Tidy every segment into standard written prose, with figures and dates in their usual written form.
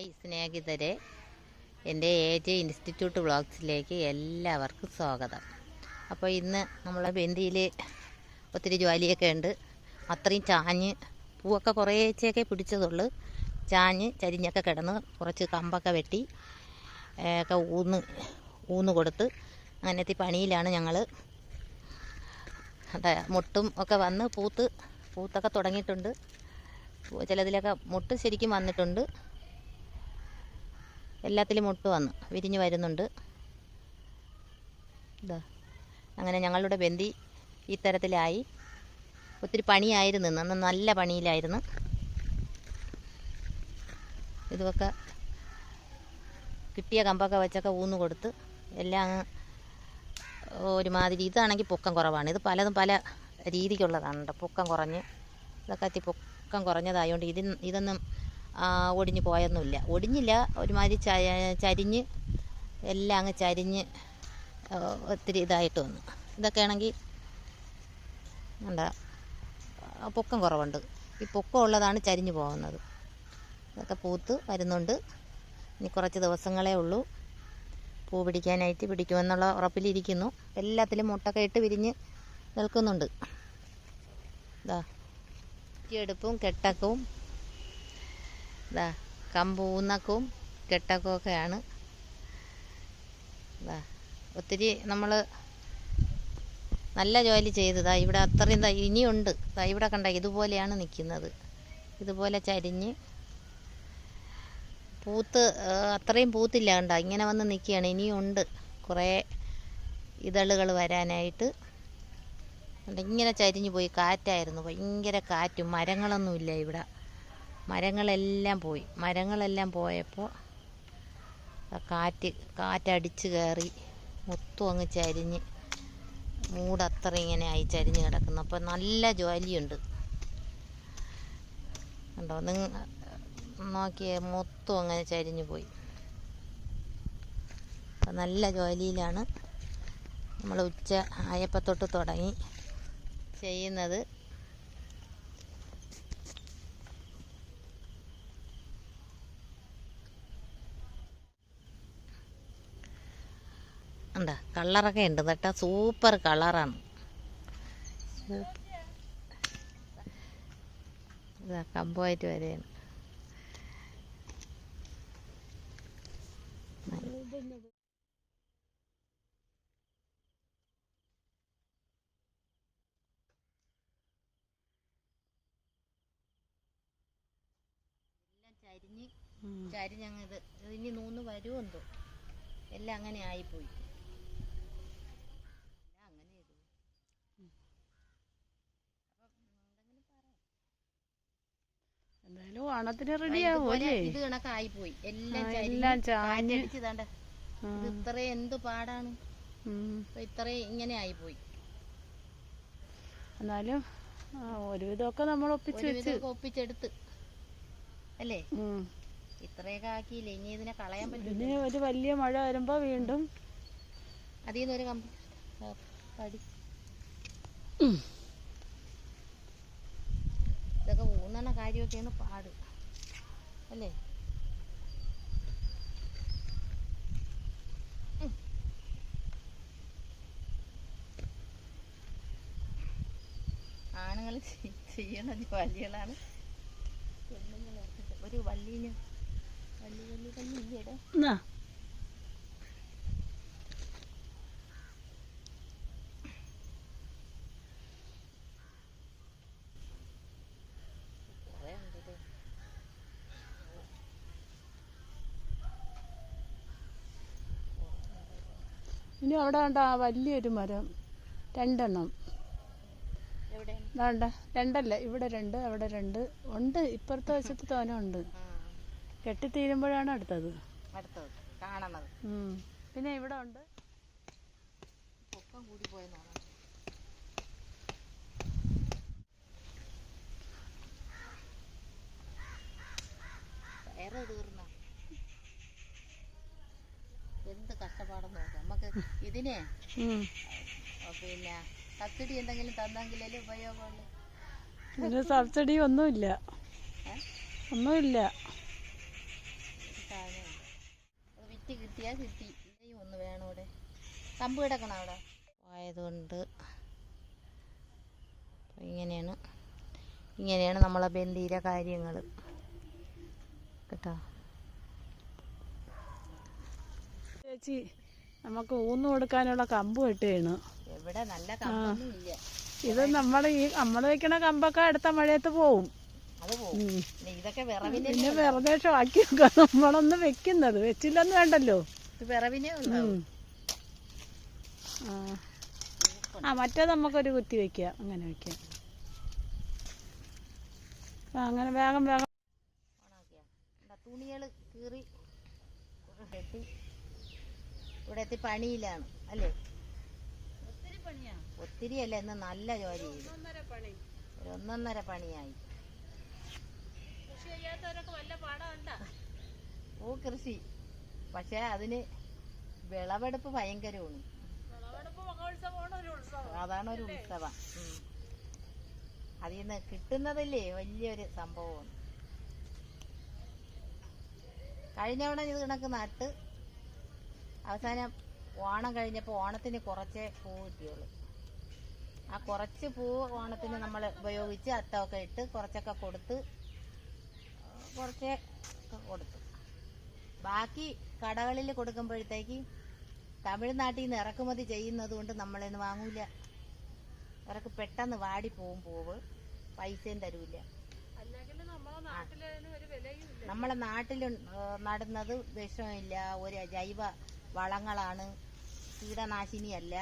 Hi സ്നേഹിതരെ, എൻ്റെ AJ institute വ്ളോഗ്സിലേക്ക് എല്ലാവർക്കും സ്വാഗതം. അപ്പോൾ ഇന്ന് നമ്മളെ ബന്ദിയിൽ ഒത്തിരി ജോലിയൊക്കെ ഉണ്ട്. അത്രയും ചാഞ്ഞ് പൂവൊക്കെ കുറേച്ചൊക്കെ പിടിച്ചതുള്ളൂ. ചാഞ്ഞ് ചരിഞ്ഞൊക്കെ കിടന്ന് കുറച്ച് കമ്പൊക്കെ വെട്ടി ഒക്കെ ഊന്ന് കൊടുത്ത് അങ്ങനത്തെ പണിയിലാണ് ഞങ്ങൾ. മുട്ടും ഒക്കെ വന്ന് പൂത്തൊക്കെ തുടങ്ങിയിട്ടുണ്ട്. ചിലതിലൊക്കെ മുട്ട് ശരിക്കും വന്നിട്ടുണ്ട്. എല്ലാത്തിലും മുട്ട് വന്ന് വിരിഞ്ഞ് വരുന്നുണ്ട്. ഇതാ അങ്ങനെ ഞങ്ങളുടെ ബന്ദി ഈ തരത്തിലായി. ഒത്തിരി പണിയായിരുന്നു, അന്ന് നല്ല പണിയിലായിരുന്നു. ഇതൊക്കെ കിട്ടിയ കമ്പൊക്കെ വെച്ചൊക്കെ ഊന്ന് കൊടുത്ത് എല്ലാം ഒരുമാതിരി. ഇതാണെങ്കിൽ പൊക്കം കുറവാണ്. ഇത് പലതും പല രീതിക്കുള്ളതാണ്. പൊക്കം കുറഞ്ഞ് ഇതൊക്കെ പൊക്കം കുറഞ്ഞതായതുകൊണ്ട് ഇതൊന്നും ഒടിഞ്ഞ് പോയൊന്നുമില്ല. ഒടിഞ്ഞില്ല, ഒരുമാതിരി ചരിഞ്ഞ് എല്ലാം അങ്ങ് ചരിഞ്ഞ് ഒത്തിരി ഇതായിട്ട് വന്നു. ഇതൊക്കെ ആണെങ്കിൽ എന്താ പൊക്കം കുറവുണ്ട്. ഈ പൊക്കം ഉള്ളതാണ് ചരിഞ്ഞ് പോകുന്നത്. ഇതൊക്കെ പൂത്ത് വരുന്നുണ്ട്. ഇനി കുറച്ച് ദിവസങ്ങളേ ഉള്ളൂ പൂ പിടിക്കാനായിട്ട്. പിടിക്കുമെന്നുള്ള ഉറപ്പിലിരിക്കുന്നു. എല്ലാത്തിലും മുട്ടൊക്കെ ഇട്ട് വിരിഞ്ഞ് നിൽക്കുന്നുണ്ട്. ഇതാ എടുപ്പും കെട്ടക്കവും ഇതാ കമ്പൂന്നക്കവും കെട്ടക്കവും ഒക്കെയാണ്. ഇതാ ഒത്തിരി നമ്മൾ നല്ല ജോലി ചെയ്തതാ. ഇവിടെ അത്രയും ഇനിയുണ്ട്. ഇവിടെ കണ്ട ഇതുപോലെയാണ് നിൽക്കുന്നത്. ഇതുപോലെ ചരിഞ്ഞ് പൂത്ത് അത്രയും പൂത്തില്ല. കണ്ട ഇങ്ങനെ വന്ന് നിൽക്കുകയാണ്. ഇനിയുണ്ട് കുറേ ഇതളുകൾ വരാനായിട്ട്. ഇങ്ങനെ ചരിഞ്ഞു പോയി. കാറ്റായിരുന്നു, ഭയങ്കര കാറ്റും. മരങ്ങളൊന്നുമില്ല ഇവിടെ. മരങ്ങളെല്ലാം പോയി. മരങ്ങളെല്ലാം പോയപ്പോൾ കാറ്റടിച്ച് കയറി മൊത്തം അങ്ങ് ചരിഞ്ഞ് മൂടത്ര ഇങ്ങനെ ആയി ചരിഞ്ഞ് കിടക്കുന്നു. അപ്പോൾ നല്ല ജോലിയുണ്ട്. കണ്ടോ, നിങ്ങൾ നോക്കിയേ, മൊത്തം അങ്ങനെ ചരിഞ്ഞു പോയി. അപ്പം നല്ല ജോലിയിലാണ് നമ്മൾ. ഉച്ച ആയപ്പത്തൊട്ട് തുടങ്ങി ചെയ്യുന്നത്. എന്താ കളറൊക്കെ ഉണ്ട് കേട്ടോ. സൂപ്പർ കളറാണ്. ഇതാ കമ്പുമായിട്ട് വരെയാണ്. ചരിഞ്ഞങ്ങ് ഇനി നൂന്ന് വരുമോ എന്തോ. എല്ലാം അങ്ങനെ ആയിപ്പോയി. എന്തായാലും ഓണത്തിന് റെഡിയാവൂല്ലേ? ഇത് കണക്കായിപ്പോയി. എല്ലാം ചാഞ്ഞടിച്ചതാണ്ട. ഇത് ഇത്രയും എന്ത് പാടാണ്. ഇത്രയും ഇങ്ങനെ ആയിപ്പോയി. എന്നാലും ഒരുവിധമൊക്കെ നമ്മൾ ഒപ്പിച്ചെടുത്ത് അല്ലേ? ഇത്രയൊക്കെ ആക്കിയില്ലേ. ഇനി ഇതിനെ കളയാൻ പറ്റും. ഇനി ഒരു വലിയ മഴ വരുമ്പോ വീണ്ടും അതിൽ നിന്നൊരു പടി ഇതൊക്കെ ഊന്നണ കാര്യമൊക്കെയാണ് പാട് അല്ലേ? ആണുങ്ങൾ ചെയ്യണ ജോലികളാണ് പെണ്ണുങ്ങൾ. ഒരു വള്ളിയില് ഇല്ലേടെ. ഇനി അവിടെ കണ്ട വലിയൊരു മരം, 2 എണ്ണം. വേണ്ട, 2 അല്ല, ഇവിടെ 2, അവിടെ 2 ഉണ്ട്. ഇപ്പുറത്തെ വശത്ത് തോനെ ഉണ്ട്. കെട്ടിത്തീരുമ്പോഴാണ് അടുത്തത് കാണുന്നത്. പിന്നെ ഇവിടെ ഉണ്ട്. പൊക്കം കൂടി പോയെന്നാണ്. വേറെ തീർന്ന എന്ത് കഷ്ടപ്പാടെന്ന് നോക്കാം നമുക്ക്. ഇതിനെ പിന്നെ സബ്സിഡി എന്തെങ്കിലും തന്നെങ്കിലേ ഉപയോഗമുള്ളൂ. ഇതിന് സബ്സിഡി ഒന്നുമില്ല. കിട്ടിയാ കിട്ടി. ഒന്ന് വേണം ഇവിടെ. കമ്പ് കിടക്കണം അവിടെ ആയതുകൊണ്ട് ഇങ്ങനെയാണ് നമ്മളെ ബന്ദിയിലെ കാര്യങ്ങൾ കേട്ടോ. ചേച്ചി നമുക്ക് ഊന്ന് കൊടുക്കാനുള്ള കമ്പ് വെട്ടുകയാണ്. എവിടെ നല്ല കമ്പൊന്നും ഇല്ല. ഇത് നമ്മൾ വെക്കണ കമ്പൊക്കെ അടുത്ത മഴയത്ത് പോവും. അത് പോവും. ഇതൊക്കെ വിറവിനെ പിന്നെ വെറുതെ ഷോക്കി വെക്കുക. നമ്മളൊന്ന് വെക്കുന്നത് വെച്ചില്ലെന്ന് വേണ്ടല്ലോ. വിറവിനെ മറ്റേ നമുക്കൊരു കുത്തി വെക്കാം. അങ്ങനെ വെക്കാം. അങ്ങനെ വേഗം തുണികൾ കീറി കെട്ടി ഇവിടെ എത്തി പണിയിലാണ് അല്ലേ? ഒത്തിരി അല്ല, ഇന്ന് നല്ല ജോലി ചെയ്തു. ഒരു 1.5 പണിയായി. കൃഷി പക്ഷെ അതിന് വിളവെടുപ്പ് ഭയങ്കരമാണ്. അതാണ് ഒരു ഉത്സവം. അതിൽ നിന്ന് കിട്ടുന്നതല്ലേ വലിയൊരു സംഭവമാണ്. കഴിഞ്ഞവണ ഇത് കണക്ക് നട്ട് അവസാനം ഓണം കഴിഞ്ഞപ്പോൾ ഓണത്തിന് കുറച്ചേ പൂ കിട്ടിയുള്ളൂ. ആ കുറച്ച് പൂ ഓണത്തിന് നമ്മൾ ഉപയോഗിച്ച് അത്തമൊക്കെ ഇട്ട് കുറച്ചൊക്കെ കൊടുത്ത് ബാക്കി കടകളിൽ കൊടുക്കുമ്പോഴത്തേക്ക് തമിഴ്നാട്ടിൽ നിന്ന് ഇറക്കുമതി ചെയ്യുന്നത് കൊണ്ട് നമ്മളിന്ന് വാങ്ങൂല. അവർക്ക് പെട്ടെന്ന് വാടിപ്പോവും പൂവ്, പൈസയും തരൂല. നമ്മളെ നാട്ടിൽ നടുന്നത് വിഷമില്ല, ഒരു ജൈവ വളങ്ങളാണ്, കീടനാശിനിയല്ല,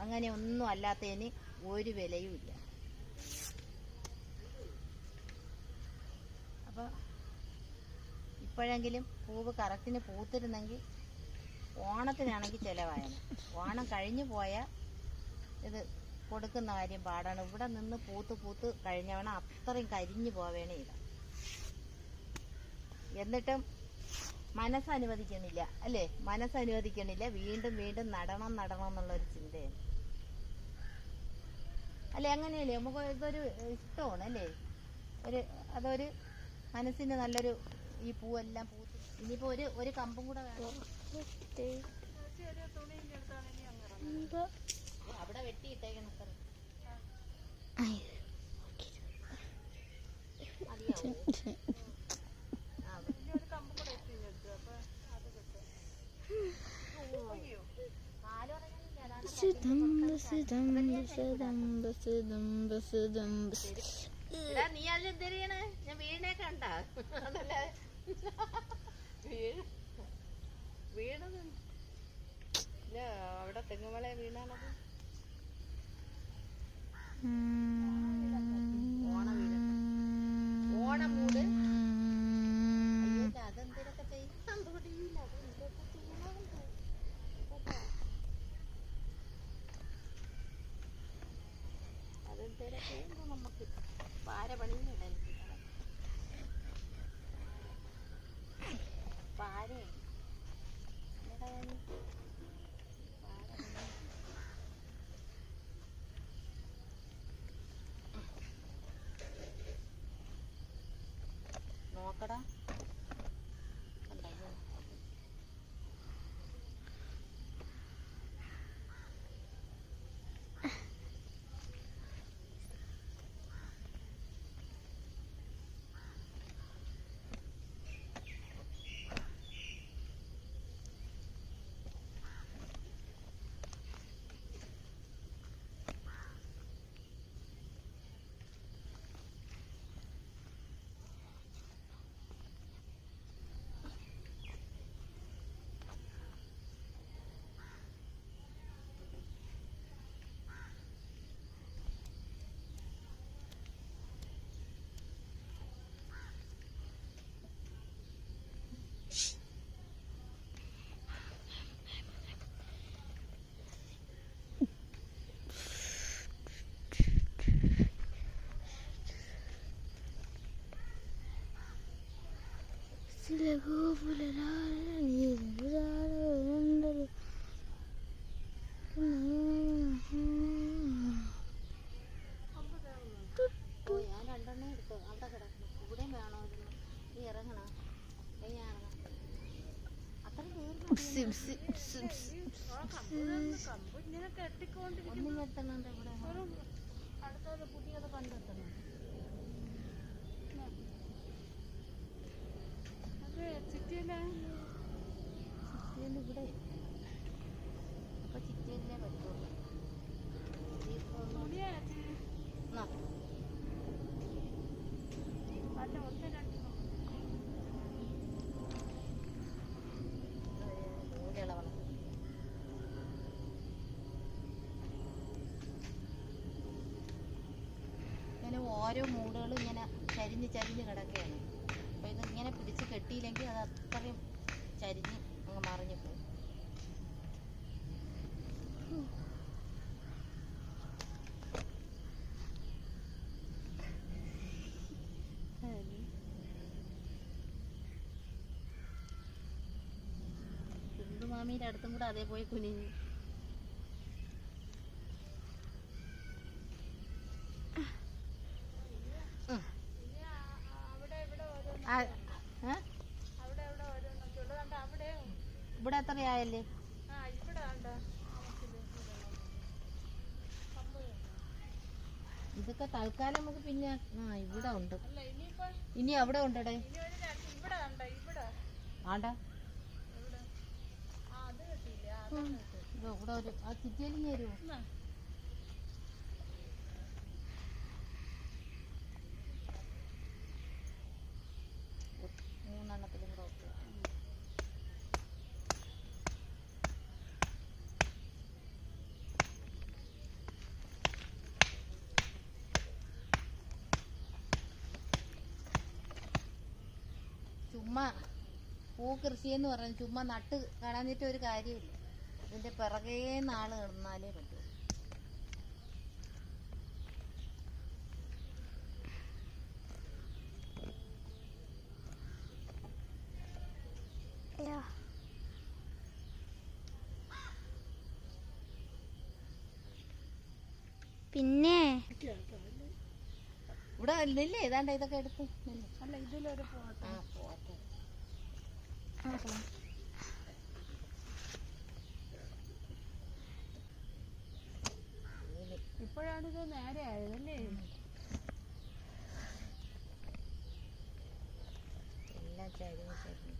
അങ്ങനെ ഒന്നും അല്ലാത്തതിന് ഒരു വിലയും ഇല്ല. അപ്പോൾ ഇപ്പോഴെങ്കിലും പൂവ് കറക്റ്റിന് പൂത്തിരുന്നെങ്കിൽ ഓണത്തിനാണെങ്കിൽ ചിലവായാണ്. ഓണം കഴിഞ്ഞു പോയാൽ ഇത് കൊടുക്കുന്ന കാര്യം പാടാണ്. ഇവിടെ നിന്ന് പൂത്ത് കഴിഞ്ഞവണ അത്രയും കരിഞ്ഞു പോവേണേ ഇല്ല. എന്നിട്ടും മനസ്സനുവദിക്കണില്ല അല്ലേ? മനസ്സനുവദിക്കണില്ല. വീണ്ടും നടണം എന്നുള്ളൊരു ചിന്തയാണ് അല്ലേ? അങ്ങനെയല്ലേ? നമുക്ക് ഇതൊരു ഇഷ്ടമാണ് അല്ലേ? അതൊരു മനസ്സിന് നല്ലൊരു ഈ പൂവെല്ലാം പൂത്ത് ഇനിയിപ്പോ ഒരു കമ്പും കൂടെ വേണം. അവിടെ വെട്ടിയിട്ടേക്കണം. നീ അതിലെന്തരിയാണ്? ഞാൻ വീടിനെ കണ്ട വീണത് അവിടെ തെങ്ങുമല വീണാണത്. ഓണമൂട് അതെന്തിനൊക്കെ ചെയ്യാൻ തൊടിയില്ല. അതെന്തേലൊക്കെ നമുക്ക് പാരപണിയില്ല. നോക്കടാ ഞാൻ 2 എടുത്തു. അവിടെ കിടക്കണം. ഇവിടെയും വേണമായിരുന്നു. നീ ഇറങ്ങണം. അത്രയും അടുത്തത് പുതിയത് കണ്ടെത്തണം. അത് ചിറ്റിയിലെ ഇവിടെ അപ്പൊ ചിറ്റിയല്ലേ പറ്റുള്ളൂ. ഇങ്ങനെ ഓരോ മൂടുകളും ഇങ്ങനെ ചരിഞ്ഞ് ചരിഞ്ഞ് കിടക്കുകയാണ്. അപ്പോൾ ഇത് ഇങ്ങനെ പിടിച്ച് കെട്ടിയില്ലെങ്കിൽ അത് അത്രയും ചരിഞ്ഞ് അങ്ങ് മറിഞ്ഞു പോകും. മാമിയുടെ അടുത്തും കൂടെ അതേ പോയി കുനിഞ്ഞു. ഇവിടെ എത്രയായല്ലേ? ഇതൊക്കെ തൽക്കാലം നമുക്ക് പിന്നെ ഇവിടെ ഉണ്ട്. ഇനി അവിടെ ഉണ്ടടേ. ആണ്ടാ ഇവിടെ ഒരു ആ ചിറ്റിയിലും ചേരുവോ? മൂന്നെണ്ണത്തിലും കൂടെ ഒക്കെ ചുമ്മാ പൂ കൃഷി എന്ന് പറഞ്ഞാൽ ചുമ്മാ നട്ട് കാണാനിട്ട് ഒരു കാര്യമില്ല. ഇതിന്റെ പിറകേ നാള് കിടന്നാലേ പറ്റൂ. പിന്നെ ഇവിടെ ഇല്ലേ ഏതാണ്ട് ഇതൊക്കെ എടുത്ത് അല്ല ഇതിലൊരു പോട്ടെ. ഇപ്പോഴാണിത് നേരെ ആയതല്ലേ? എല്ലാം ചരിഞ്ഞ് ചരിഞ്ഞ്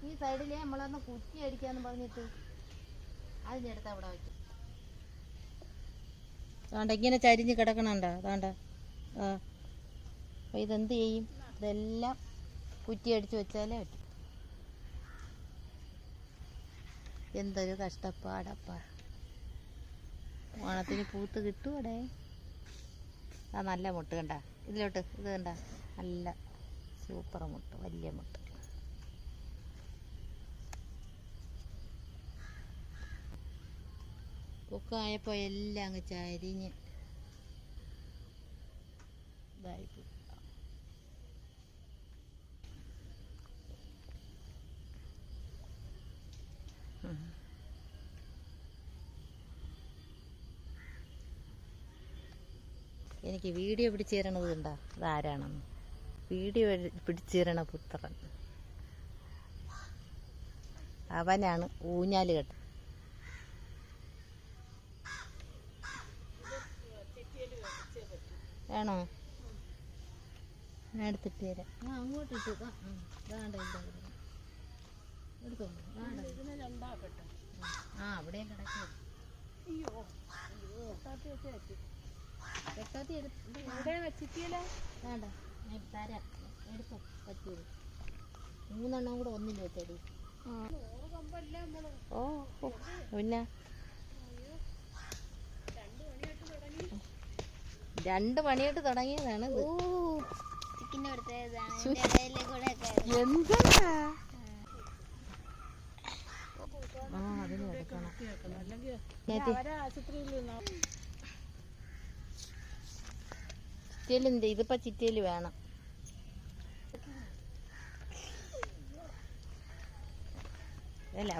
ഈ സൈഡിലെ നമ്മളൊന്ന് കുറ്റി അടിക്കാന്ന് പറഞ്ഞിട്ട് അതിൻ്റെ അടുത്ത് അവിടെ വയ്ക്കും. അതാണ്ട ഇങ്ങനെ ചരിഞ്ഞ് കിടക്കണണ്ട അതാണ്ട. അപ്പം ഇതെന്ത് ചെയ്യും? ഇതെല്ലാം കുറ്റി അടിച്ച് വെച്ചാലേ പറ്റും. എന്തൊരു കഷ്ടപ്പാടപ്പ. ഓണത്തിന് പൂത്ത് കിട്ടുവടെ. ആ നല്ല മുട്ട് കണ്ട ഇതിലോട്ട് ഇത് കണ്ട നല്ല സൂപ്പർ മുട്ട്, വലിയ മുട്ട്. പൊക്കായപ്പോൾ എല്ലാം അങ്ങ് ചരിഞ്ഞ് ഇതായിപ്പോയി. എനിക്ക് വീഡിയോ പിടിച്ചു തരണത് കണ്ടാ ഇതാരാണെന്ന്. വീഡിയോ പിടിച്ചു തരണ പുത്രൻ അവനാണ് ഊഞ്ഞാല് കെട്ട്. വേണോ? ഞാൻ എടുത്തിട്ട് തരാം. അങ്ങോട്ട് ഇട്ടു. എടുത്തോ. അവിടെയും കിടക്കും. കെട്ടാത്തി വേണ്ട ഞാൻ തരാം. എടുത്തോ പറ്റൂല. 3 എണ്ണം കൂടെ ഒന്നിൽ വെച്ചടി. ഓ പിന്നെ 2 മണിയായിട്ട് തുടങ്ങിയതാണ് ഇത്. എന്താ അതിന് എടുക്കണം. ചിറ്റിയിലെന്ത് ഇതിപ്പോ ചിറ്റിയിൽ വേണം. അല്ല